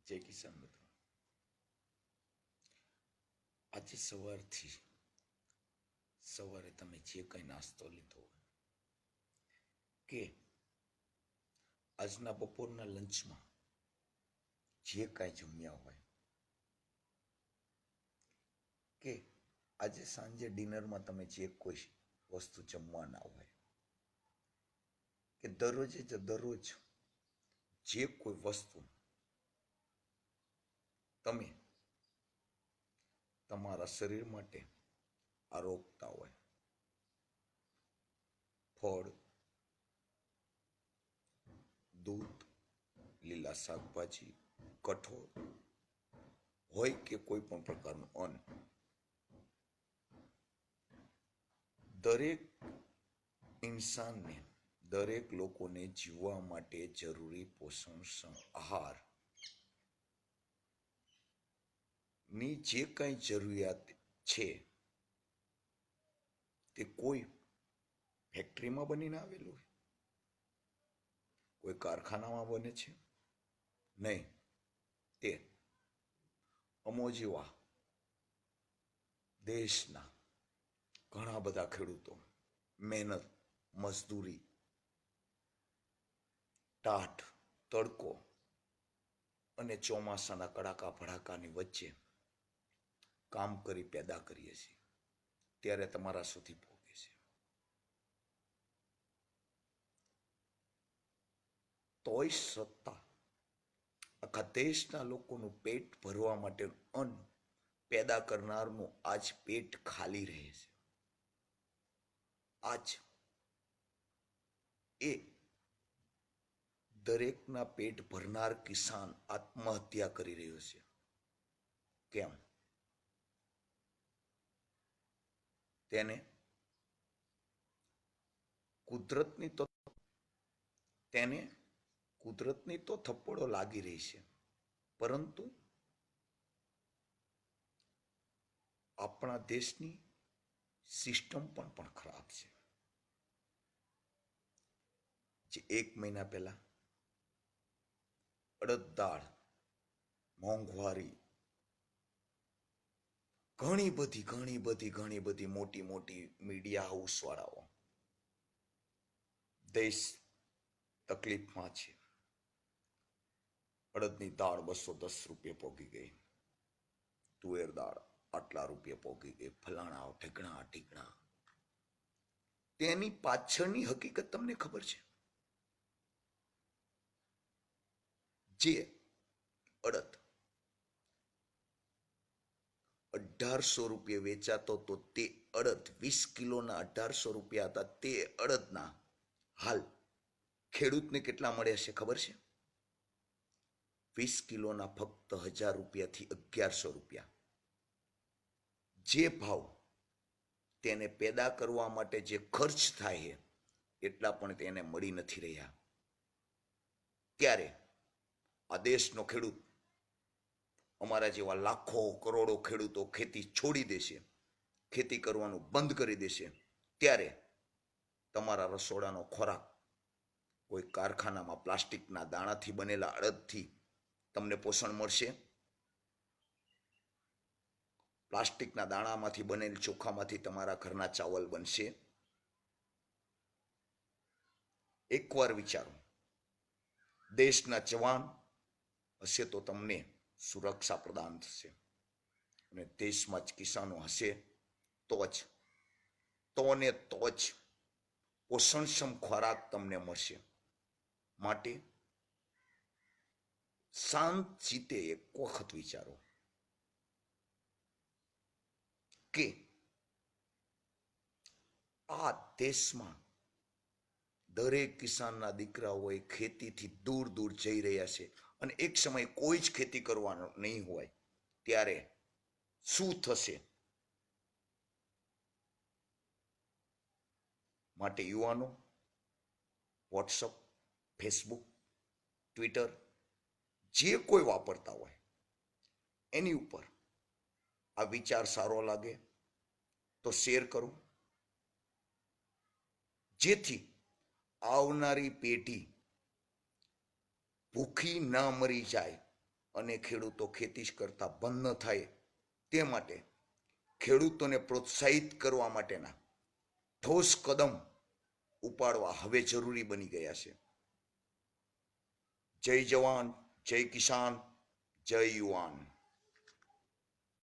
જય કિસાન મિત્રો, આજે સવારે તમે જે કંઈ નાસ્તો લીધો હોય કે આજના બપોરના લંચમાં જે કાંઈ જમ્યા હોય કે આજે સાંજે ડિનરમાં તમે જે કોઈ વસ્તુ જમવાના હોય કે દરરોજ જે કોઈ વસ્તુ તમે તમારા શરીર માટે આરોગતા હોય, ફળ, દૂધ, લીલા શાકભાજી, કઠોળ હોય કે કોઈ પણ પ્રકારનું અન્ન, દરેક ઇન્સાનને, દરેક લોકોને જીવવા માટે જરૂરી પોષણક્ષમ આહાર ની જે કંઈ જરૂરિયાત છે તે કોઈ ફેક્ટરીમાં બનીને આવેલું હોય, કોઈ કારખાનામાં બને છે નહીં, તે અમો જેવા દેશના ઘણા બધા ખેડૂતો મહેનત, મજદૂરી, ટાઢ, તડકો અને ચોમાસાના કડાકા ભડાકાની વચ્ચે કામ કરી પેદા કરીએ છીએ ત્યારે તમારા સુધી પહોંચે છે. તોય સત્તા આખા દેશના લોકોનું પેટ ભરવા માટેનું અન્ન પેદા કરનારનું આજ પેટ ખાલી રહે છે. આજ એ દરેકના પેટ ભરનાર કિસાન આત્મહત્યા કરી રહ્યો છે. કેમ? તેને કુદરતની તો થપ્પડો લાગી રહી છે, પરંતુ આપણા દેશની સિસ્ટમ પણ ખરાબ છે. જે 1 મહિના પહેલા અડદ દાળ, મોંઘવારી, ઘણી બધી મોટી મીડિયા હાઉસ વાળાઓ દેશ તકલીફમાં છે. અડદની દાળ 210 રૂપિયા પહોંચી ગઈ, તુવેર દાળ આટલા રૂપિયા પહોંચી ગઈ, ફલાણા ઠીકણા. તેની પાછળની હકીકત તમને ખબર છે? જે અડદ 1800 રૂપિયા વેચાતો તો તે અડદ 20 કિલોના 1800 રૂપિયા હતા. તે અડદના હાલ ખેડૂતને કેટલા મળે છે ખબર છે? 20 કિલોના ફક્ત 1000 રૂપિયાથી 1100 રૂપિયા. જે ભાવ તેને પેદા કરવા માટે જે ખર્ચ થાય છે એટલા પણ તેને મળી નથી રહ્યા. ત્યારે આ દેશનો ખેડૂત, અમારા જેવા લાખો કરોડો ખેડૂતો ખેતી છોડી દેશે, ખેતી કરવાનું બંધ કરી દેશે, ત્યારે તમારા રસોડાનો ખોરાક કોઈ કારખાનામાં પ્લાસ્ટિકના દાણાથી બનેલા અડદથી તમને પોષણ મળશે? પ્લાસ્ટિકના દાણામાંથી બનેલ ચોખામાંથી તમારા ઘરના ચાવલ બનશે? એકવાર વિચારો. દેશના જવાન હશે તો તમને સુરક્ષા પ્રદાન થશે, અને દેશમાં જ કિસાનો હશે તો જ પોષણક્ષમ ખોરાક તમને મળશે. માટે શાંત ચિત્તે એક વખત વિચારો કે આ દેશમાં દરેક કિસાનના દીકરાઓ ખેતીથી દૂર જઈ રહ્યા છે, અને એક સમય કોઈ જ ખેતી કરવાનો નહીં હોય ત્યારે શું થશે? માટે યુવાનો વોટ્સઅપ, ફેસબુક, ટ્વિટર જે કોઈ વાપરતા હોય એની ઉપર આ વિચાર સારો લાગે તો શેર કરો, જેથી આવનારી પેઢી ભૂખી ન મરી જાય અને ખેડૂતો ખેતી કરતા બંધ ન થાય તે માટે ખેડૂતોને પ્રોત્સાહિત કરવા માટેના ઠોસ કદમ ઉપાડવા હવે જરૂરી બની ગયા છે. જય જવાન, જય કિસાન, જય યુવાન.